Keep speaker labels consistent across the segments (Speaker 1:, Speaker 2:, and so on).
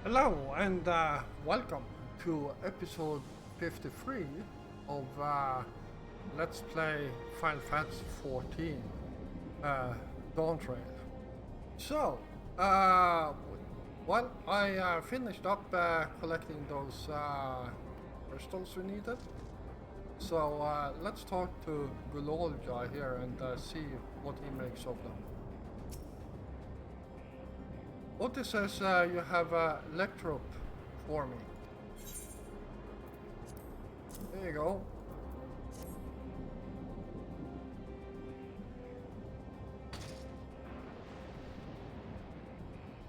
Speaker 1: Hello and welcome to episode 53 of Let's Play Final Fantasy 14 Dawn Trail. So, well, I finished up collecting those crystals we needed. So let's talk to Gulolja here and see what he makes of them. Otis says you have a electrope for me. There you go.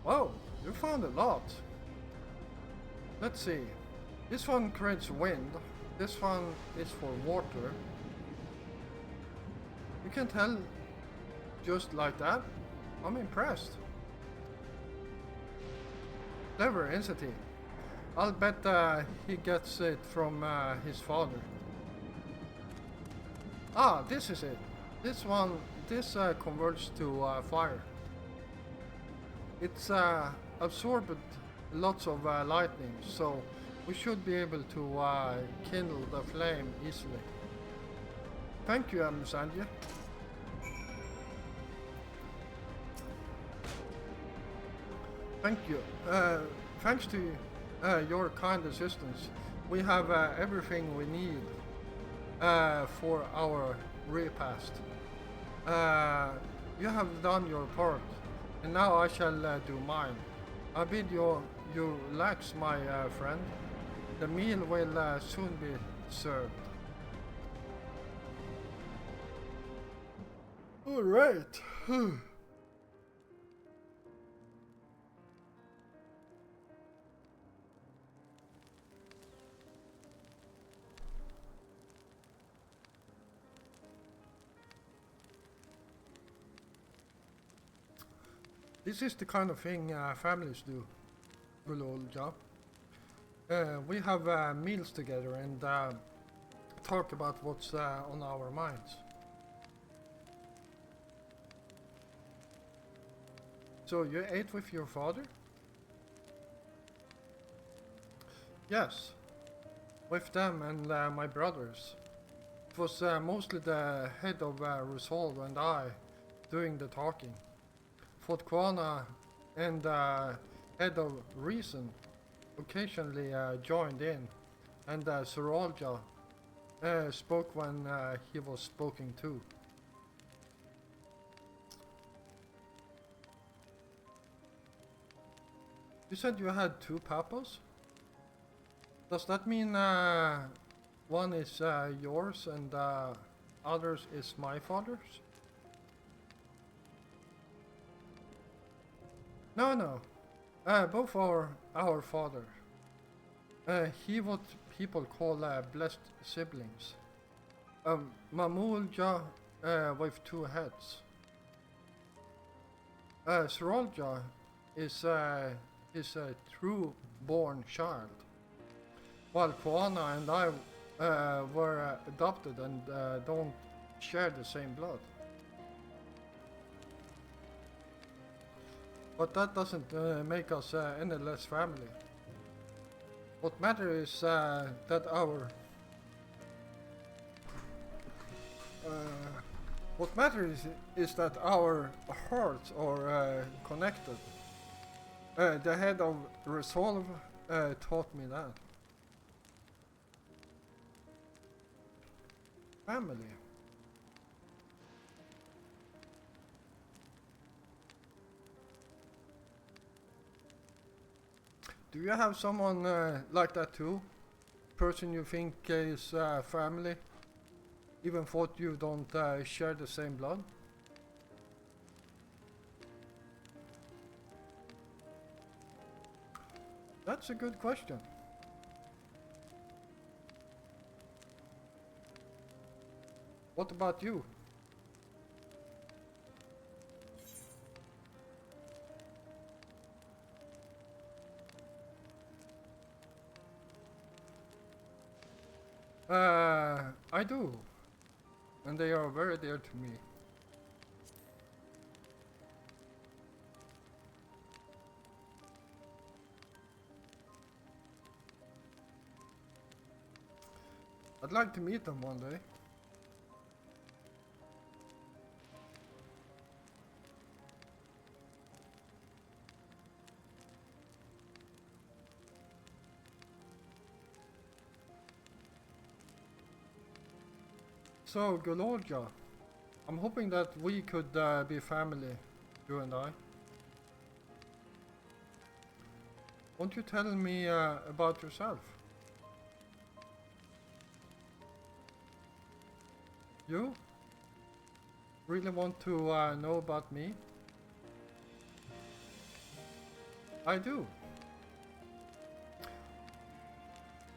Speaker 1: Whoa, you found a lot. Let's see. This one creates wind. This one is for water. You can tell just like that. I'm impressed. Clever, isn't he? I'll bet he gets it from his father. Ah, this is it. This converts to fire. It's absorbed lots of lightning, so we should be able to kindle the flame easily. Thank you, Sanjay. Thank you. Thanks to your kind assistance, we have everything we need for our repast. You have done your part, and now I shall do mine. I bid you relax, my friend. The meal will soon be served. All right. This is the kind of thing families do, Gulolja. We have meals together and talk about what's on our minds. So you ate with your father? Yes, with them and my brothers. It was mostly the head of Resolve and I doing the talking. Fotquana and head of Reason occasionally joined in, and Sorolja spoke when he was spoken to. You said you had two papas? Does that mean one is yours and others is my father's? No. Both are our father. He what people call blessed siblings. Mamulja with two heads. Sorolja is his true born child, while Koana and I were adopted and don't share the same blood. But that doesn't make us any less family. What matters is that our hearts are connected. The head of Resolve taught me that. Family. Do you have someone like that too? Person you think is family? Even though you don't share the same blood? That's a good question. What about you? I do. And they are very dear to me. I'd like to meet them one day. So, Golodja, I'm hoping that we could be family, you and I. Won't you tell me about yourself? You? Really want to know about me? I do.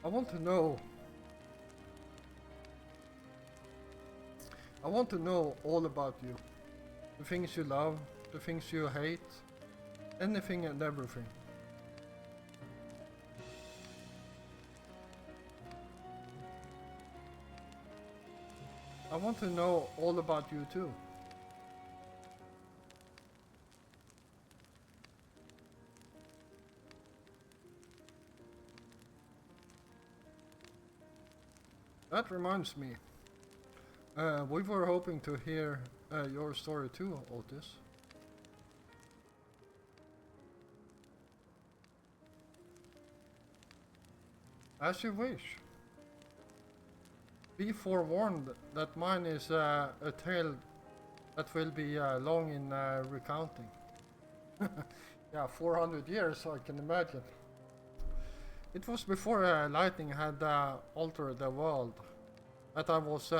Speaker 1: I want to know. I want to know all about you. The things you love, the things you hate, anything and everything. I want to know all about you too. That reminds me. We were hoping to hear your story too, Otis. As you wish. Be forewarned that mine is a tale that will be long in recounting. Yeah, 400 years, I can imagine. It was before lightning had altered the world that I was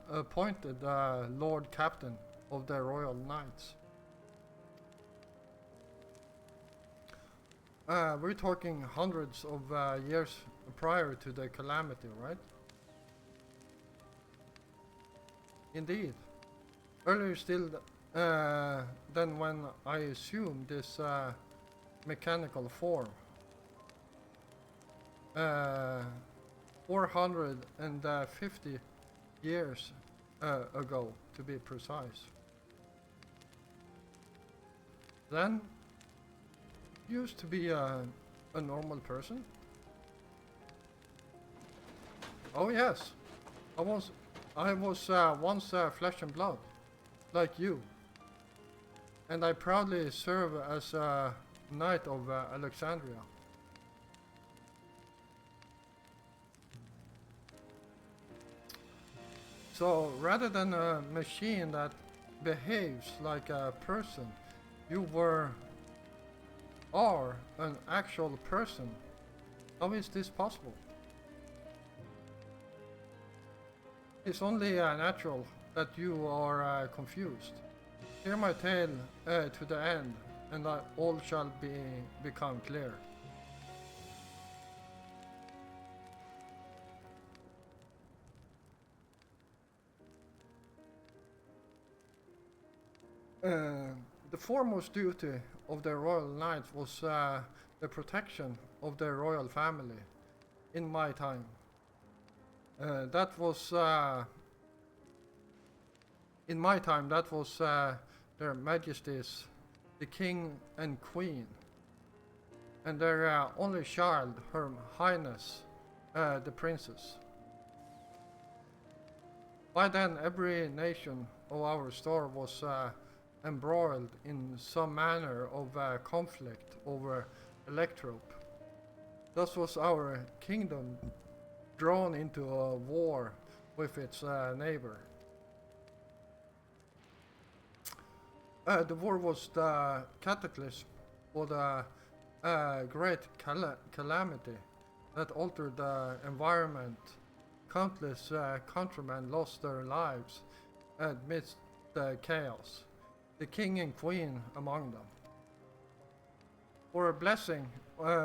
Speaker 1: appointed Lord Captain of the Royal Knights. We're talking hundreds of years prior to the calamity, right? Indeed. Earlier still than when I assumed this mechanical form. 450 years ago, to be precise. Then, used to be a normal person. Oh yes, I was once flesh and blood, like you. And I proudly serve as a knight of Alexandria. So rather than a machine that behaves like a person, you are an actual person. How is this possible? It's only natural that you are confused. Hear my tale to the end, and all shall become clear. The foremost duty of the royal knights was the protection of the royal family in my time. That was in my time. That was their Majesties, the King and Queen, and their only child, Her Highness, the Princess. By then, every nation of our star was embroiled in some manner of conflict over electrope. Thus was our kingdom drawn into a war with its neighbor. The war was the cataclysm for the great calamity that altered the environment. Countless countrymen lost their lives amidst the chaos, the king and queen among them. For a blessing,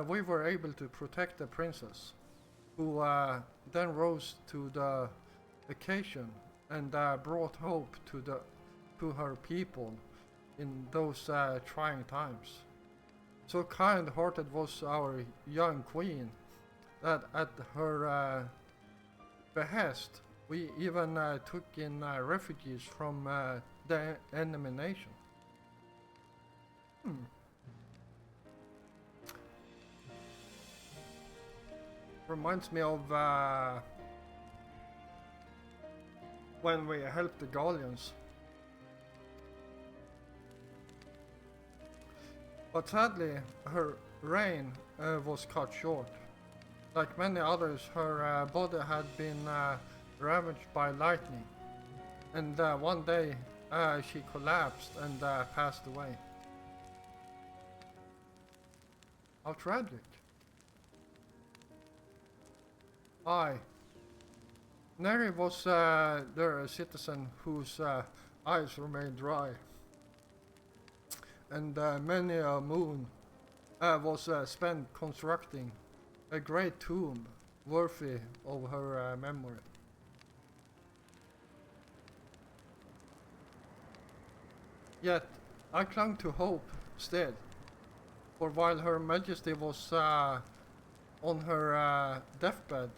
Speaker 1: we were able to protect the princess, who then rose to the occasion and brought hope to her people in those trying times. So kind-hearted was our young queen that at her behest we even took in refugees from the enemy nation. Reminds me of when we helped the Gallians. But sadly, her reign was cut short. Like many others, her body had been ravaged by lightning, and one day she collapsed and passed away. How tragic. Aye. Neri was their citizen whose eyes remained dry, and many a moon was spent constructing a great tomb worthy of her memory. Yet I clung to hope still, for while Her Majesty was on her deathbed,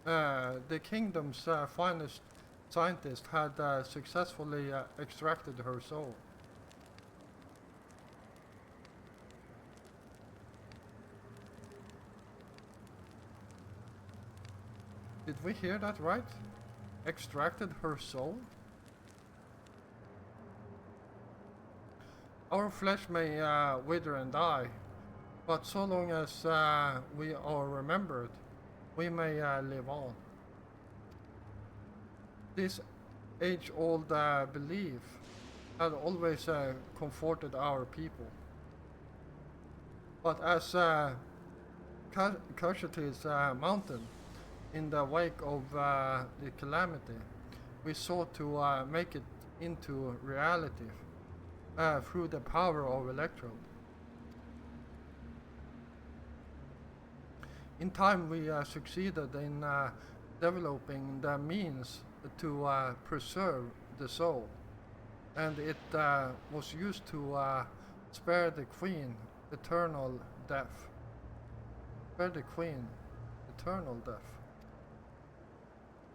Speaker 1: the kingdom's finest scientist had successfully extracted her soul. Did we hear that right? Extracted her soul? Our flesh may wither and die, but so long as we are remembered, we may live on. This age-old belief had always comforted our people. But as casualties mounted in the wake of the calamity, we sought to make it into reality through the power of electrode. In time, we succeeded in developing the means to preserve the soul, and it was used to spare the Queen eternal death. Spare the Queen eternal death.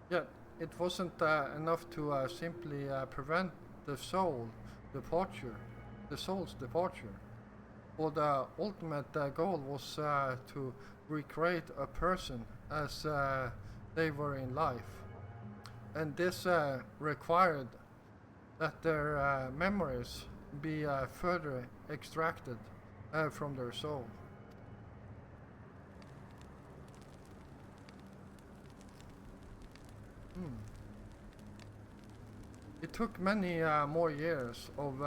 Speaker 1: Yet, it wasn't enough to simply prevent the soul's departure. For the ultimate goal was to recreate a person as they were in life. And this required that their memories be further extracted from their soul. It took many more years of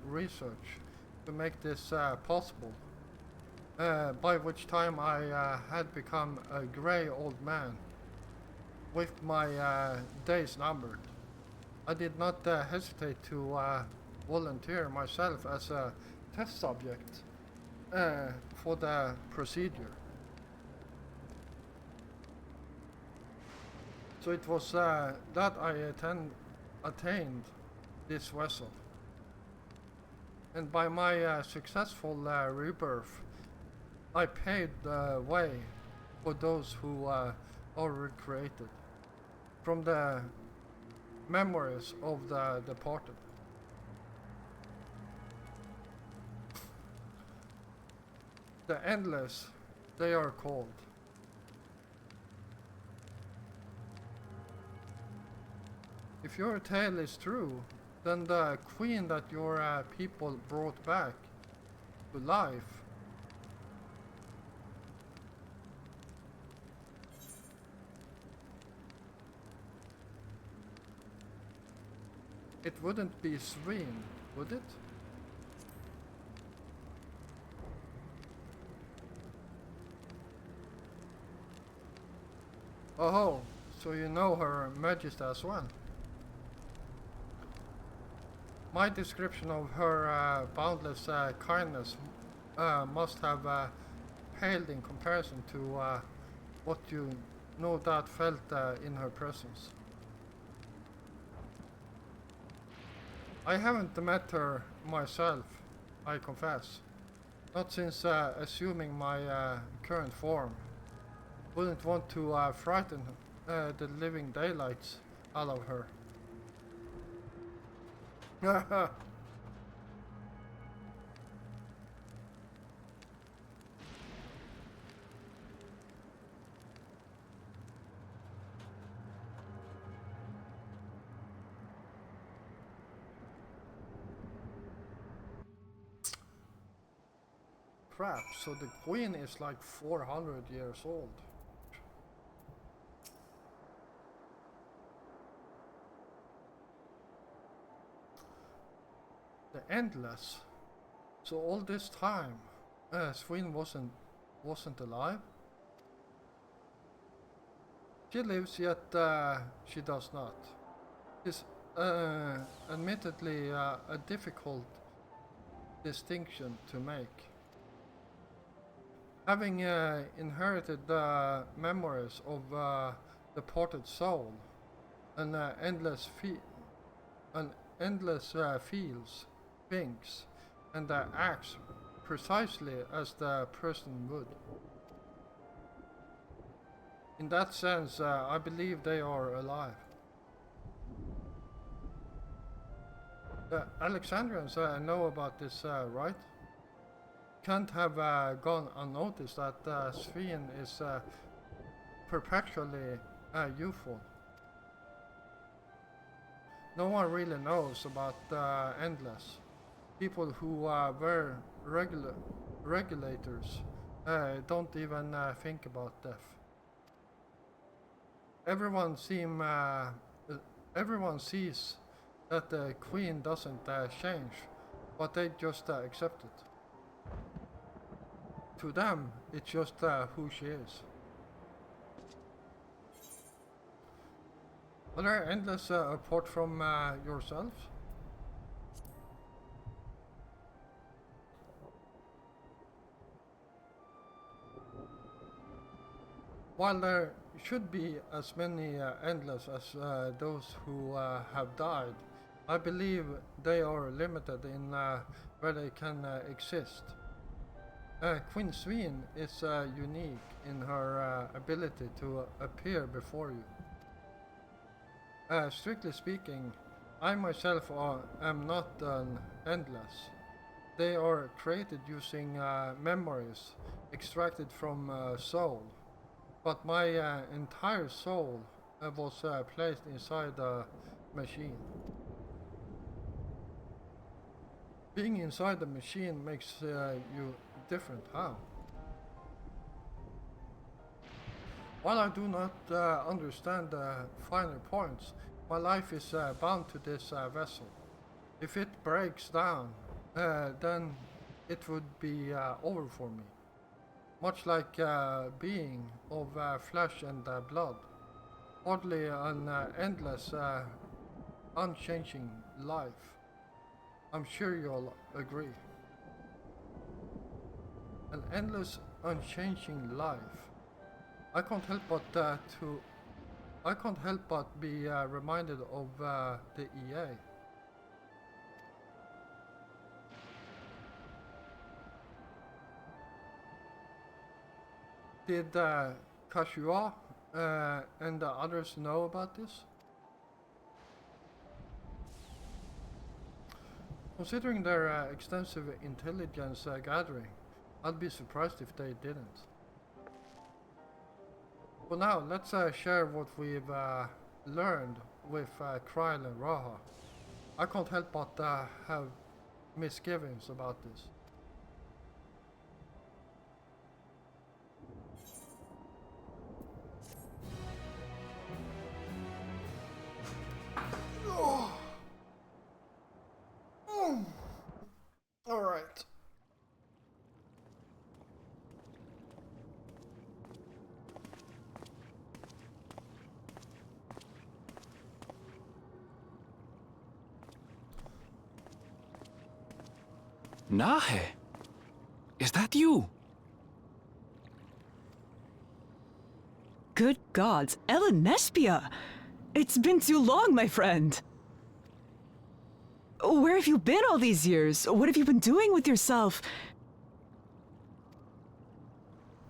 Speaker 1: research to make this possible, by which time I had become a grey old man with my days numbered. I did not hesitate to volunteer myself as a test subject for the procedure. So it was that I attained this vessel. And by my successful rebirth, I paved the way for those who are recreated from the memories of the departed. The endless, they are called. If your tale is true, then the queen that your people brought back to life it wouldn't be Sween, would it? Oh, so you know Her Majesty as well. My description of her boundless kindness must have paled in comparison to what you no doubt felt in her presence. I haven't met her myself, I confess. Not since assuming my current form. Wouldn't want to frighten the living daylights out of her. crap, so the queen is like 400 years old. The Endless. So all this time, Sween wasn't alive? She lives, yet she does not. It's admittedly a difficult distinction to make. Having inherited the memories of departed soul, an endless feels, thinks, and acts precisely as the person would. In that sense, I believe they are alive. The Alexandrians know about this, right? Can't have gone unnoticed that Sphene is perpetually youthful. No one really knows about Endless. People who were regulators don't even think about death. Everyone sees that the queen doesn't change, but they just accept it. To them, it's just who she is. Are there Endless apart from yourself? While there should be as many Endless as those who have died, I believe they are limited in where they can exist. Queen Sphene is unique in her ability to appear before you. Strictly speaking, I myself am not an Endless. They are created using memories extracted from soul, but my entire soul was placed inside a machine. Being inside the machine makes you different. How? While I do not understand the finer points, my life is bound to this vessel. If it breaks down, then it would be over for me. Much like being of flesh and blood, hardly an endless, unchanging life. I'm sure you'll agree. An endless, unchanging life. I can't help but be reminded of the EA. Did Kashua and the others know about this? Considering their extensive intelligence gathering, I'd be surprised if they didn't. Well, now let's share what we've learned with Kryl and Raha. I can't help but have misgivings about this. All right.
Speaker 2: Nahe, is that you?
Speaker 3: Good gods, Ellen Nespia! It's been too long, my friend! Where have you been all these years? What have you been doing with yourself?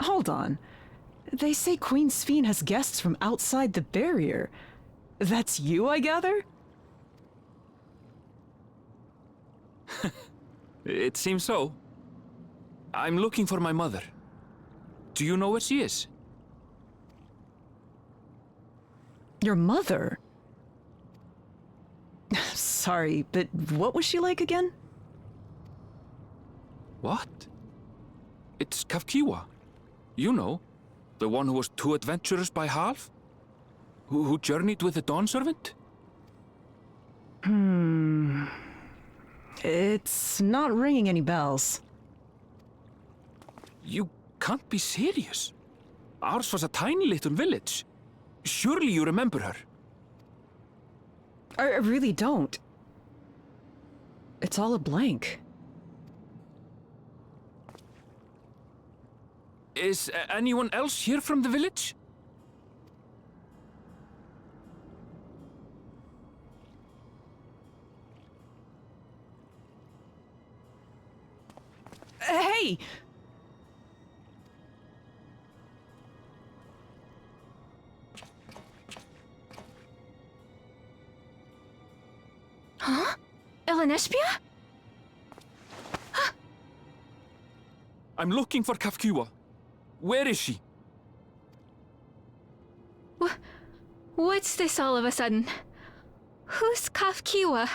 Speaker 3: Hold on. They say Queen Sphene has guests from outside the barrier. That's you, I gather?
Speaker 2: It seems so. I'm looking for my mother. Do you know where she is?
Speaker 3: Your mother? Sorry, but what was she like again?
Speaker 2: What? It's Kafkiwa. You know, the one who was too adventurous by half? Who journeyed with the Dawn Servant?
Speaker 3: It's not ringing any bells.
Speaker 2: You can't be serious. Ours was a tiny little village. Surely you remember her.
Speaker 3: I really don't. It's all a blank.
Speaker 2: Is anyone else here from the village?
Speaker 3: Hey!
Speaker 4: Huh? Elenespia?
Speaker 2: I'm looking for Kafkiwa. Where is she?
Speaker 4: What's this all of a sudden? Who's Kafkiwa?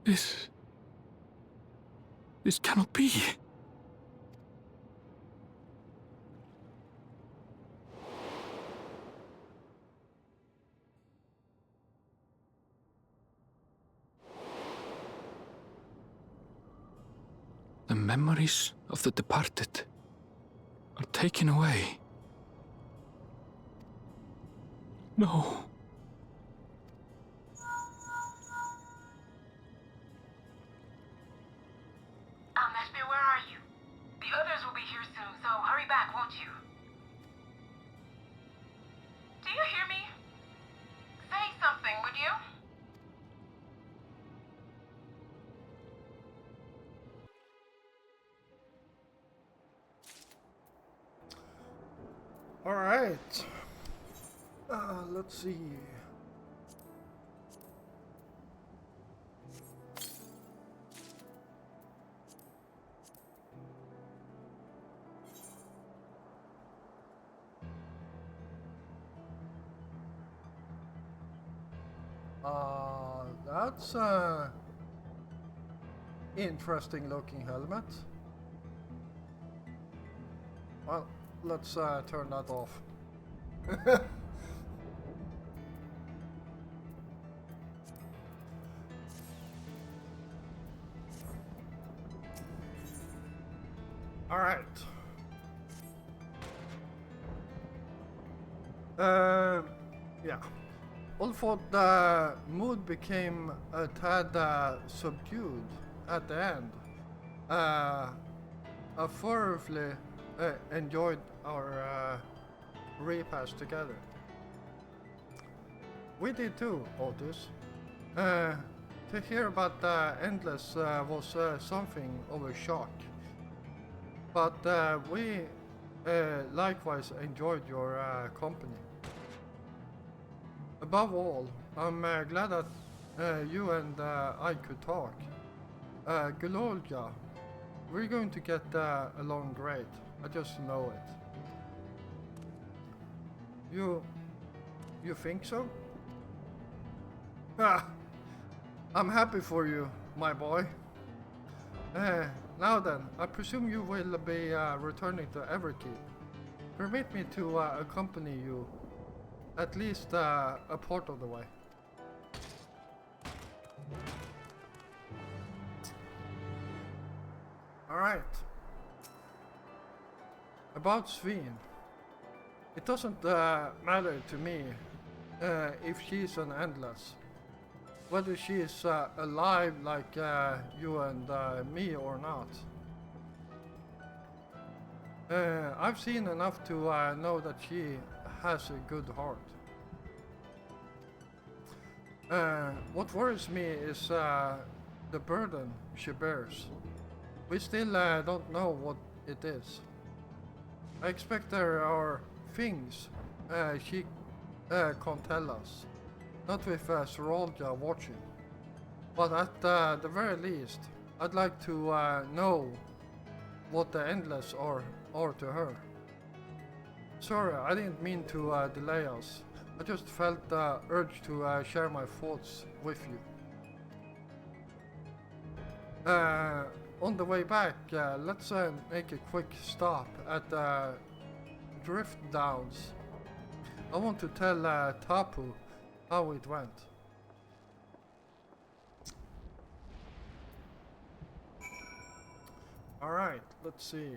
Speaker 2: This cannot be. The memories of the departed are taken away. No.
Speaker 5: Neshbia, where are you? The others will be here soon, so hurry back, won't you? Do you hear me? Say something, would you?
Speaker 1: All right. Let's see. That's a interesting looking helmet. Well, let's turn that off. All right. Yeah. Although the mood became a tad subdued at the end, I thoroughly enjoyed our repast together. We did too, Otis. To hear about the Endless was something of a shock. But we likewise enjoyed your company. Above all, I'm glad that you and I could talk. Gololja, we're going to get along great. I just know it. You think so? Ah, I'm happy for you, my boy. Now then, I presume you will be returning to Everkeep. Permit me to accompany you, at least a part of the way. Alright. About Sveen. It doesn't matter to me if she's an Endless. Whether she is alive like you and me or not. I've seen enough to know that she has a good heart. What worries me is the burden she bears. We still don't know what it is. I expect there are things she can't tell us. Not with Sorolja watching. But at the very least, I'd like to know what the Endless are to her. Sorry, I didn't mean to delay us. I just felt the urge to share my thoughts with you. On the way back, let's make a quick stop at the Drift Downs. I want to tell Tapu how it went. Alright, let's see.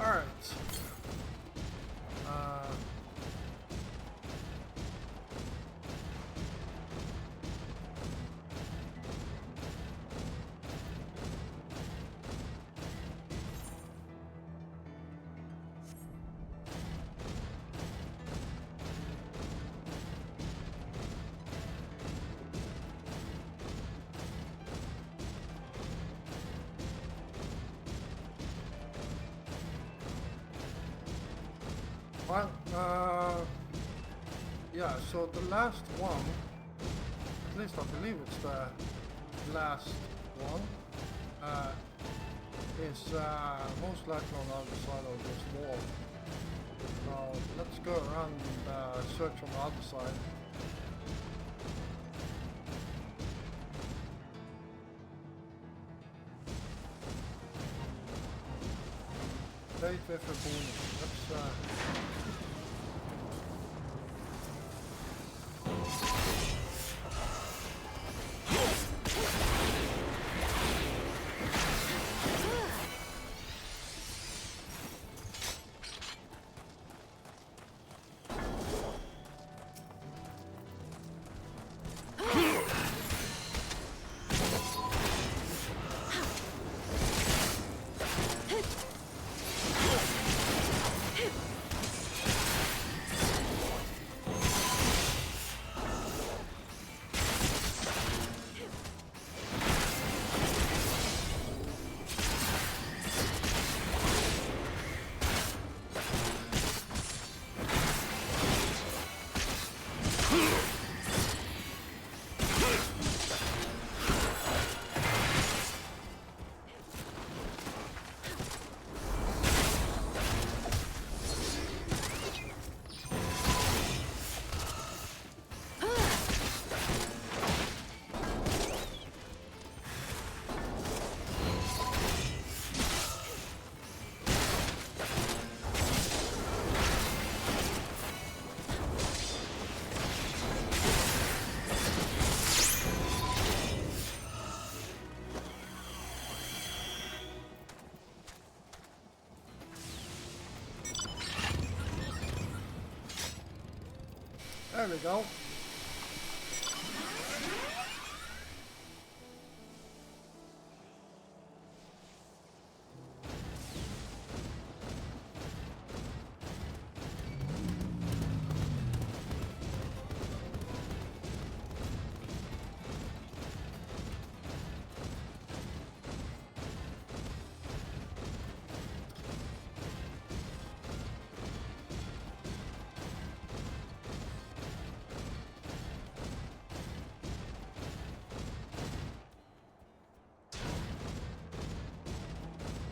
Speaker 1: Alright. Well, yeah, so the last one, at least I believe it's the last one, is most likely on the other side of this wall. So let's go around and search on the other side. Date with a bonus. Let's there we go.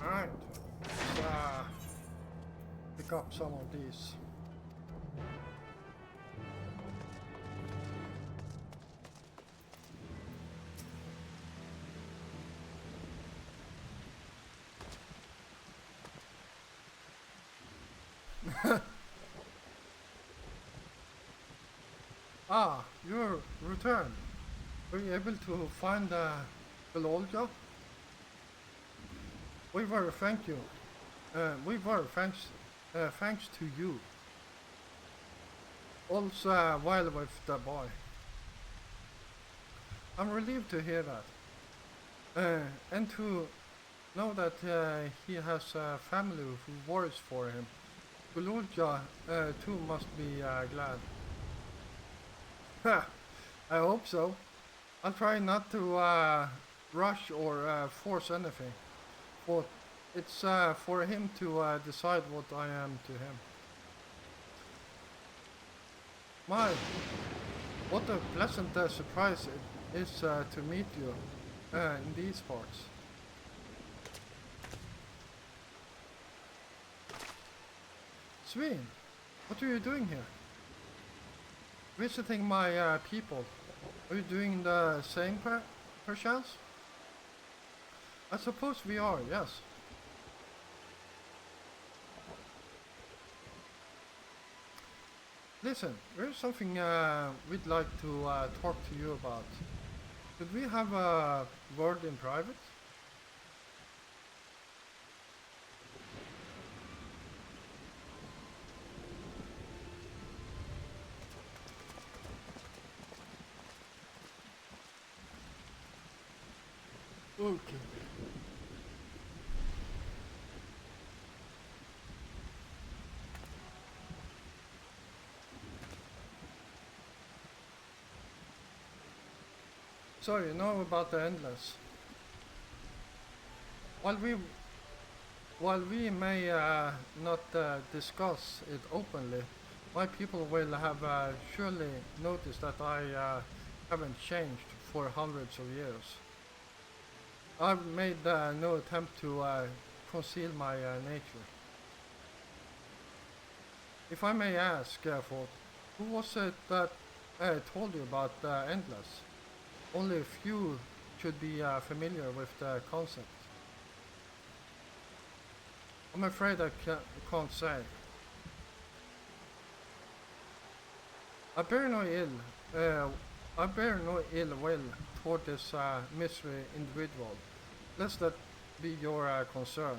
Speaker 1: Alright, let's pick up some of these. Ah, you're returned. Were you able to find Belolga? We were thank you. We were thanks to you. Also, while with the boy. I'm relieved to hear that. And to know that he has a family who worries for him. Belolga too must be glad. Ha! I hope so. I'll try not to rush or force anything. But it's for him to decide what I am to him. My, what a pleasant surprise it is to meet you in these parts. Sveen, what are you doing here? Visiting my people. Are you doing the same perchance? I suppose we are, yes. Listen, there's something we'd like to talk to you about. Could we have a word in private? Okay. So you know about the Endless. While we may not discuss it openly, my people will have surely noticed that I haven't changed for hundreds of years. I've made no attempt to conceal my nature. If I may ask, Fort, who was it that told you about Endless? Only a few should be familiar with the concept. I'm afraid I can't say. I bear no ill will toward this mystery individual, lest that be your concern.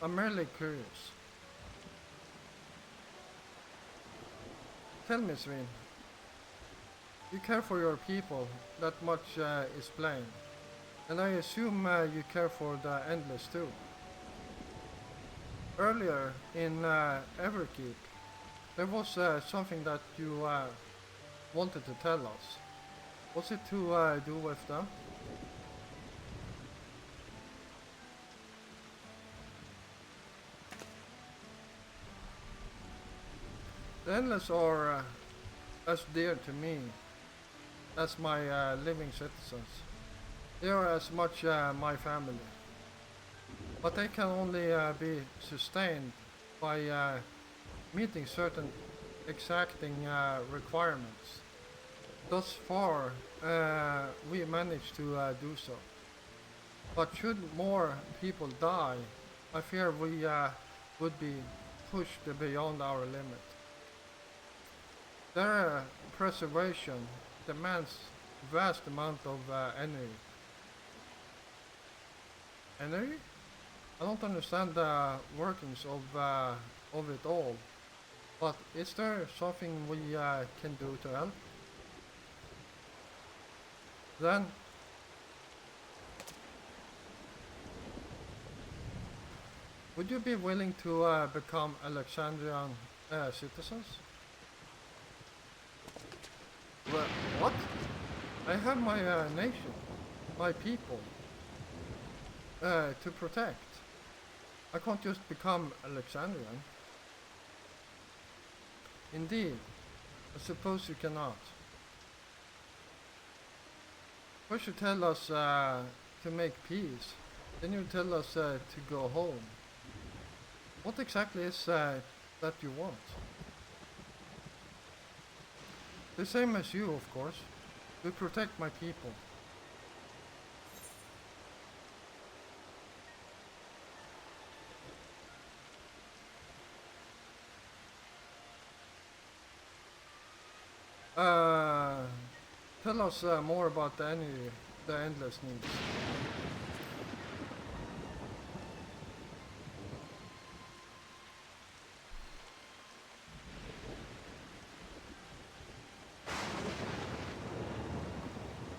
Speaker 1: I'm merely curious. Tell me, Sveen, you care for your people, that much is plain. And I assume you care for the Endless too. Earlier in Everkeep, there was something that you wanted to tell us. Was it to do with them? The Endless are as dear to me as my living citizens. They are as much my family. But they can only be sustained by meeting certain exacting requirements. Thus far, we managed to do so. But should more people die, I fear we would be pushed beyond our limit. Their preservation demands vast amount of energy. Energy? I don't understand the workings of it all, but is there something we can do to help? Then, would you be willing to become Alexandrian citizens? Well, what? I have my nation, my people, to protect. I can't just become Alexandrian. Indeed, I suppose you cannot. First you tell us to make peace, then you tell us to go home. What exactly is that you want? The same as you, of course, to protect my people. Tell us more about the endless needs.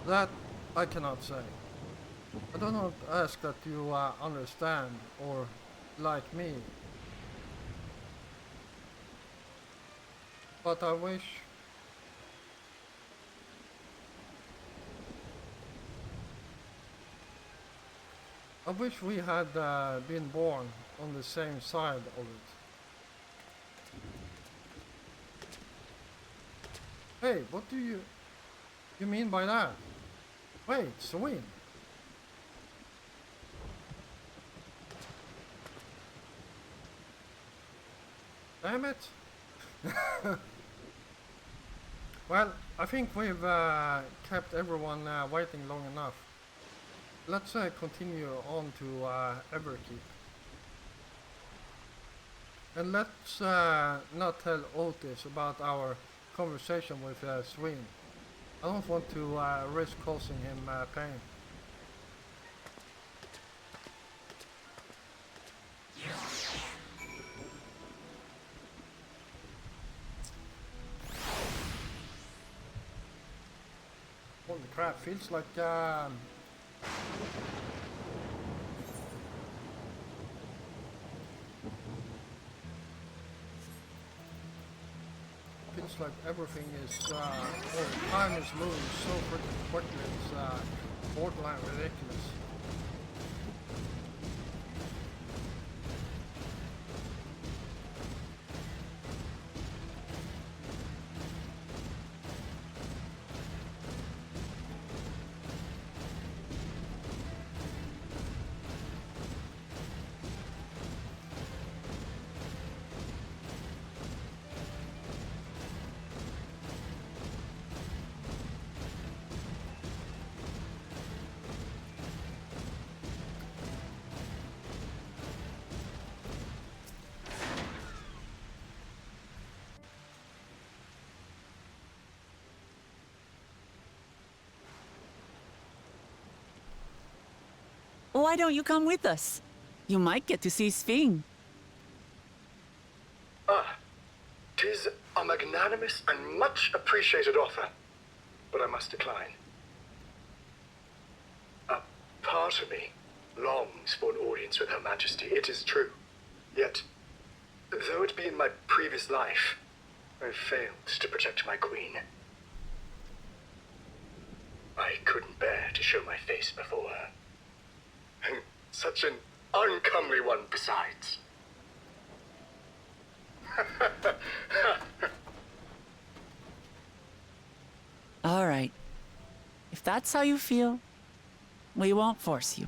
Speaker 1: That I cannot say. I do not ask that you understand or like me, but I wish we had been born on the same side of it. Hey, what do you mean by that? Wait, swing. Damn it. Well, I think we've kept everyone waiting long enough. Let's continue on to Everkeep. And let's not tell Otis about our conversation with Sween. I don't want to risk causing him pain. Holy crap, feels like feels like everything is time is moving so freaking quickly. It's borderline ridiculous.
Speaker 6: Why don't you come with us? You might get to see Sphing.
Speaker 7: "'Tis a magnanimous and much appreciated offer, but I must decline. A part of me longs for an audience with Her Majesty, it is true. Yet, though it be in my previous life, I failed to protect my queen. I couldn't bear to show my face before her. And such an uncomely one besides.
Speaker 6: All right. If that's how you feel, we won't force you.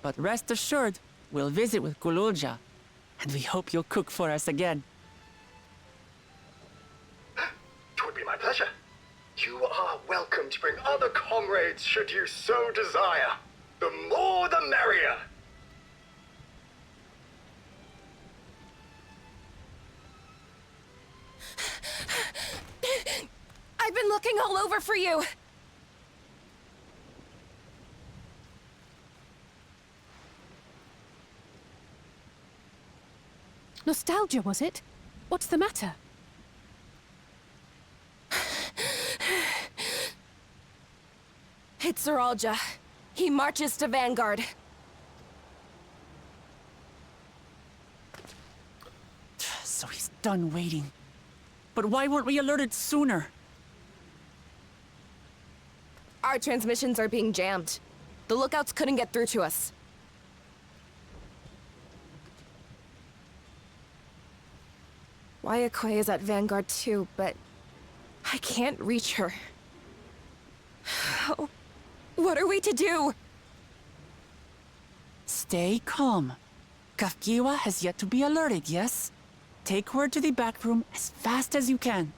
Speaker 6: But rest assured, we'll visit with Kululja, and we hope you'll cook for us again.
Speaker 7: It would be my pleasure. You are welcome to bring other comrades should you so desire. The more the merrier.
Speaker 8: I've been looking all over for you!
Speaker 9: Nostalgia, was it? What's the matter?
Speaker 8: It's Zeralja. He marches to Vanguard.
Speaker 6: So he's done waiting. But why weren't we alerted sooner?
Speaker 8: Our transmissions are being jammed. The lookouts couldn't get through to us. Wayakoi is at Vanguard too, but I can't reach her. What are we to do?
Speaker 6: Stay calm. Kafkiwa has yet to be alerted, yes? Take her to the back room as fast as you can.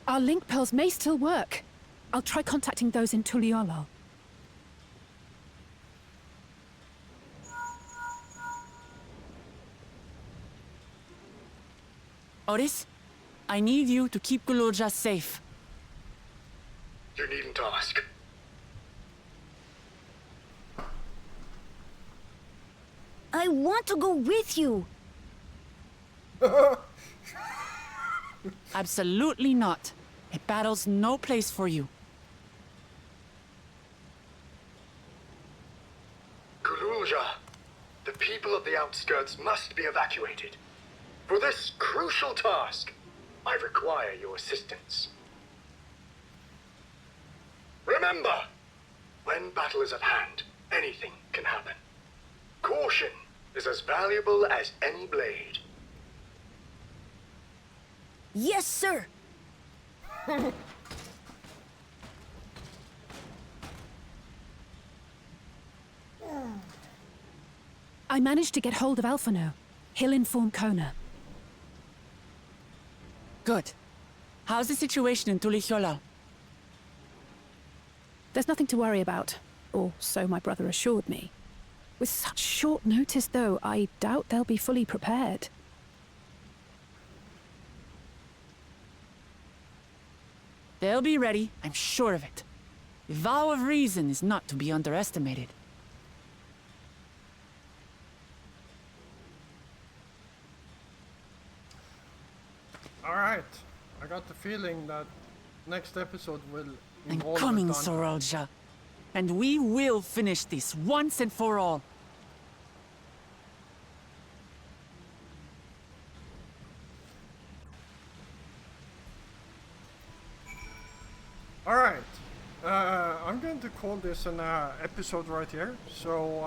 Speaker 9: Our link pearls may still work. I'll try contacting those in Tuliolo.
Speaker 6: Otis, I need you to keep Gulurja safe.
Speaker 7: You needn't ask.
Speaker 10: I want to go with you.
Speaker 6: Absolutely not. A battle's no place for you.
Speaker 7: Gulurja, the people of the outskirts must be evacuated. For this crucial task, I require your assistance. Remember, when battle is at hand, anything can happen. Caution is as valuable as any blade.
Speaker 10: Yes, sir.
Speaker 9: I managed to get hold of Alphano. He'll inform Kona.
Speaker 6: Good. How's the situation in Tulichola?
Speaker 9: There's nothing to worry about, or so my brother assured me. With such short notice, though, I doubt they'll be fully prepared.
Speaker 6: They'll be ready, I'm sure of it. The vow of reason is not to be underestimated.
Speaker 1: Alright, I got the feeling that next episode will
Speaker 6: I'm
Speaker 1: involve
Speaker 6: coming,
Speaker 1: a dungeon.
Speaker 6: Sorolja. And we will finish this once and for all.
Speaker 1: Alright, I'm going to call this an episode right here. So,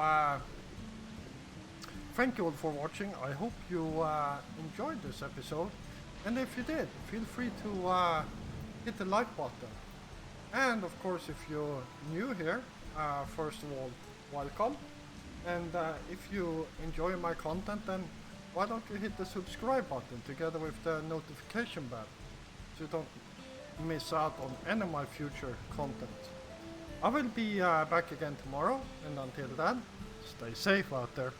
Speaker 1: thank you all for watching. I hope you enjoyed this episode. And if you did, feel free to hit the like button. And of course, if you're new here, first of all, welcome. And if you enjoy my content, then why don't you hit the subscribe button together with the notification bell, so you don't miss out on any of my future content. I will be back again tomorrow, and until then, stay safe out there.